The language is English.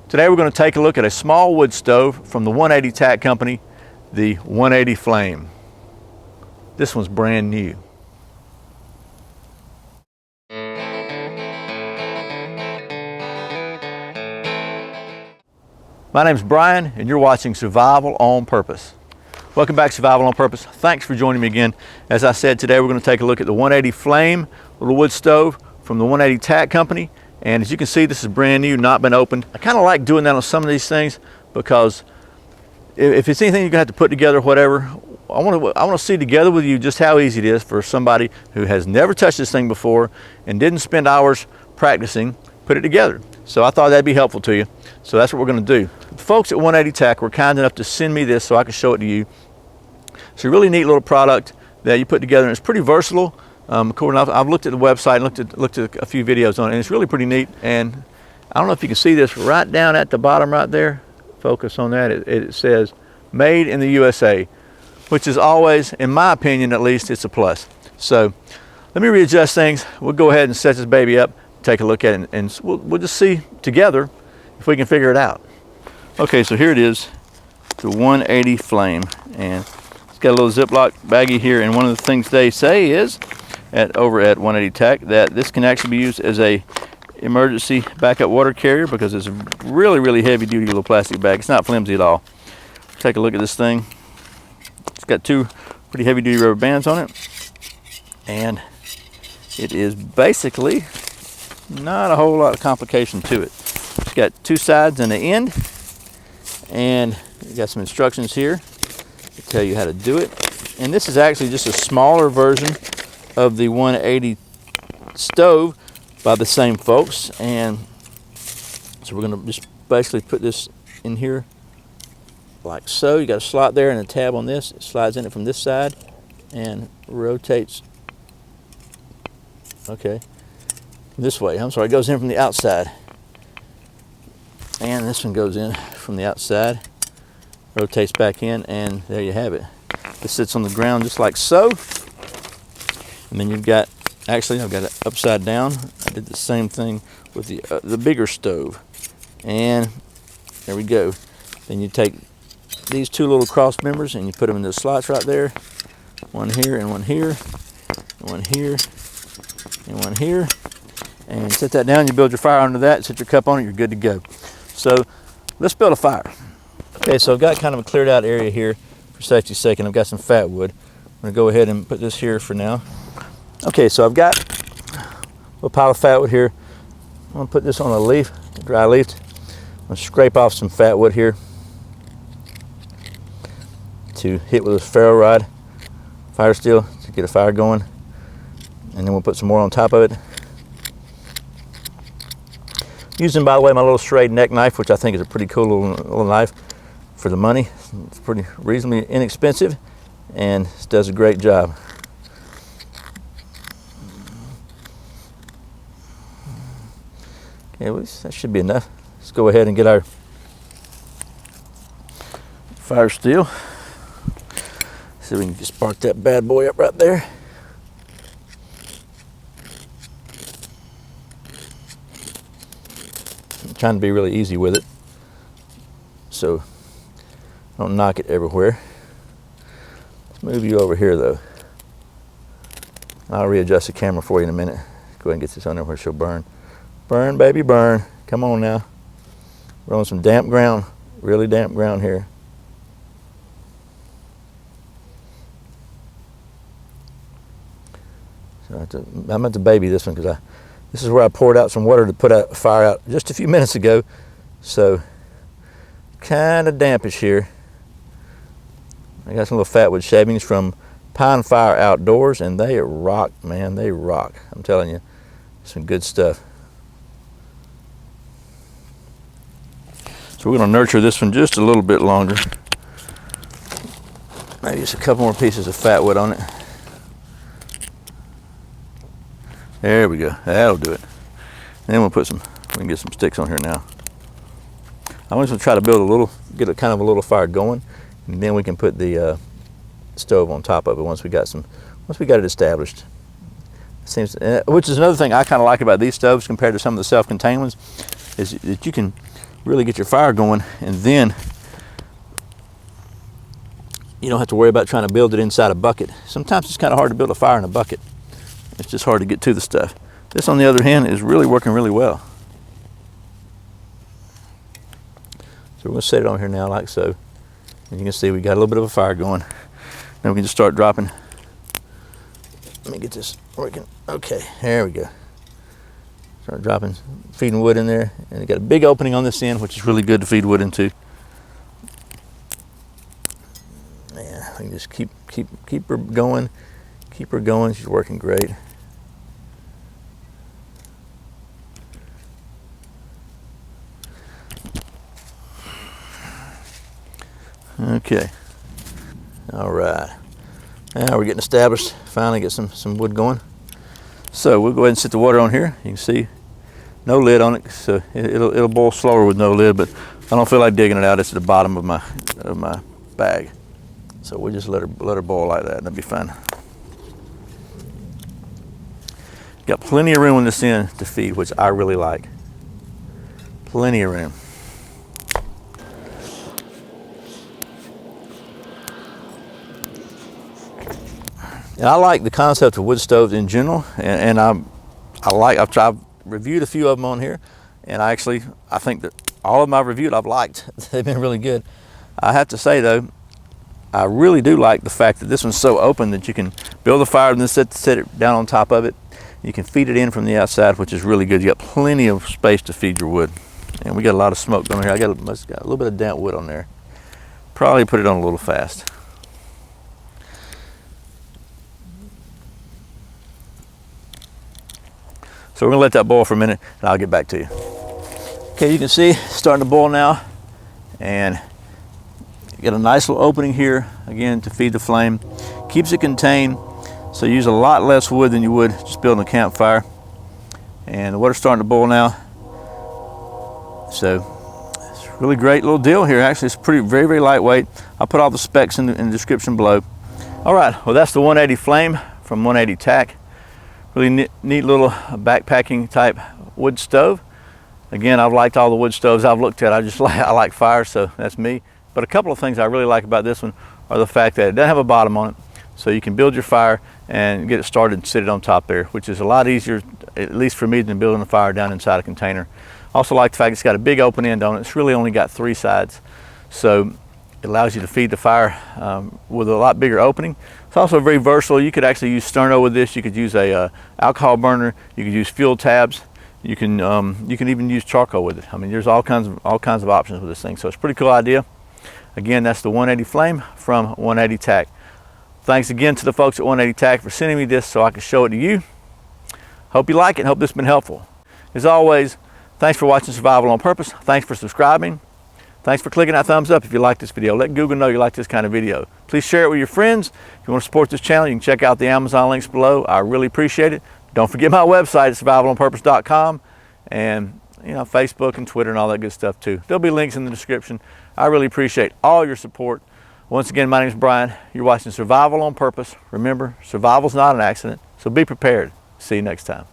Today we're going to take a look at a small wood stove from the 180 Tack Company, the 180 Flame. This one's brand new. My name's Brian and you're watching Survival on Purpose. Welcome back to Survival on Purpose. Thanks for joining me again. As I said, today we're going to take a look at the 180 Flame, little wood stove from the 180 Tack Company. And as you can see, this is brand new, not been opened. I kind of like doing that on some of these things because if it's anything you're gonna have to put together, whatever, I want to see together with you just how easy it is for somebody who has never touched this thing before and didn't spend hours practicing, put it together. So I thought that'd be helpful to you. So that's what we're gonna do. The folks at 180 Tack were kind enough to send me this so I could show it to you. It's a really neat little product that you put together, and it's pretty versatile. I've looked at the website and looked at a few videos on it, and it's really pretty neat. And I don't know if you can see this right down at the bottom right there. Focus on that. It says made in the USA, which is always, in my opinion at least, it's a plus. So let me readjust things. We'll go ahead and set this baby up, take a look at it, and we'll just see together if we can figure it out. Okay, so here it is, the 180 Flame, and it's got a little Ziploc baggie here, and one of the things they say is over at 180 Tack that this can actually be used as a emergency backup water carrier because it's a really heavy duty little plastic bag. It's not flimsy at all. Take a look at this thing. It's got two pretty heavy duty rubber bands on it, and it is basically not a whole lot of complication to it. It's got two sides and an end, and you got some instructions here to tell you how to do it. And this is actually just a smaller version of the 180 stove by the same folks. And so we're going to just basically put this in here like so. You got a slot there and a tab on this. It slides in it from this side and rotates, okay, this way. I'm sorry, it goes in from the outside. And this one goes in from the outside, rotates back in, and there you have it. It sits on the ground just like so. And then you've got, actually I've got it upside down. I did the same thing with the bigger stove. And there we go. Then you take these two little cross members and you put them in the slots right there. One here and one here, and one here, and one here. And set that down, you build your fire under that, set your cup on it, you're good to go. So let's build a fire. Okay, so I've got kind of a cleared out area here for safety's sake, and I've got some fat wood. I'm gonna go ahead and put this here for now. Okay, so I've got a little pile of fat wood here. I'm gonna put this on a leaf, a dry leaf. I'm gonna scrape off some fat wood here to hit with a ferro rod, fire steel, to get a fire going. And then we'll put some more on top of it. Using, by the way, my little serrated neck knife, which I think is a pretty cool little knife for the money. It's pretty reasonably inexpensive and it does a great job. Okay, well, that should be enough. Let's go ahead and get our fire steel. See if we can just spark that bad boy up right there. Trying to be really easy with it so don't knock it everywhere. Let's move you over here though. I'll readjust the camera for you in a minute. Go ahead and get this on there where she'll burn. Burn, baby, burn. Come on now. We're on some damp ground, really damp ground here. So I'm at the baby this one because this is where I poured out some water to put a fire out just a few minutes ago. So kind of dampish here. I got some little fatwood shavings from Pine Fire Outdoors, and they rock, man, they rock. I'm telling you, some good stuff. So we're gonna nurture this one just a little bit longer. Maybe just a couple more pieces of fatwood on it. There we go, that'll do it. And then we'll put we can get some sticks on here now. I'm just gonna try to build get a kind of a little fire going, and then we can put the stove on top of it once we got it established. Which is another thing I kind of like about these stoves compared to some of the self-contained ones, is that you can really get your fire going, and then you don't have to worry about trying to build it inside a bucket. Sometimes it's kind of hard to build a fire in a bucket. It's just hard to get to the stuff. This, on the other hand, is really working really well. So we're going to set it on here now like so. And you can see we got a little bit of a fire going. Now we can just start dropping. Let me get this working. Okay, there we go. Start dropping, feeding wood in there. And it got a big opening on this end, which is really good to feed wood into. Yeah, I can just keep her going. Keep her going, she's working great. Okay, all right. Now we're getting established. Finally get some wood going. So we'll go ahead and set the water on here. You can see no lid on it, so it'll boil slower with no lid, but I don't feel like digging it out. It's at the bottom of my bag. So we'll just let her boil like that, and that'll be fine. Got plenty of room on this end to feed, which I really like. Plenty of room. And I like the concept of wood stoves in general, and I've reviewed a few of them on here, and I think that all of them I've reviewed I've liked. They've been really good. I have to say though, I really do like the fact that this one's so open that you can build a fire and then set it down on top of it. You can feed it in from the outside, which is really good. You got plenty of space to feed your wood, and we got a lot of smoke going here. I got a little bit of damp wood on there. Probably put it on a little fast. So we're gonna let that boil for a minute, and I'll get back to you. Okay, you can see it's starting to boil now, and you got a nice little opening here, again, to feed the flame. Keeps it contained, so you use a lot less wood than you would just building a campfire. And the water's starting to boil now. So it's a really great little deal here. Actually, it's very, very lightweight. I'll put all the specs in the description below. All right, well, that's the 180 Flame from 180 Tack. Really neat little backpacking type wood stove. Again, I've liked all the wood stoves I've looked at. I like fire, so that's me. But a couple of things I really like about this one are the fact that it doesn't have a bottom on it, so you can build your fire and get it started and sit it on top there, which is a lot easier, at least for me, than building a fire down inside a container. Also like the fact it's got a big open end on it. It's really only got 3 sides, so it allows you to feed the fire with a lot bigger opening. It's also very versatile. You could actually use sterno with this. You could use a alcohol burner. You could use fuel tabs. You can even use charcoal with it. I mean, there's all kinds of options with this thing. So it's a pretty cool idea. Again, that's the 180 Flame from 180 Tack. Thanks again to the folks at 180 Tack for sending me this so I can show it to you. Hope you like it. Hope this has been helpful. As always, thanks for watching Survival on Purpose. Thanks for subscribing. Thanks for clicking that thumbs up if you like this video. Let Google know you like this kind of video. Please share it with your friends. If you want to support this channel, you can check out the Amazon links below. I really appreciate it. Don't forget my website at survivalonpurpose.com, and Facebook and Twitter and all that good stuff too. There'll be links in the description. I really appreciate all your support. Once again, my name is Brian. You're watching Survival on Purpose. Remember, survival's not an accident, so be prepared. See you next time.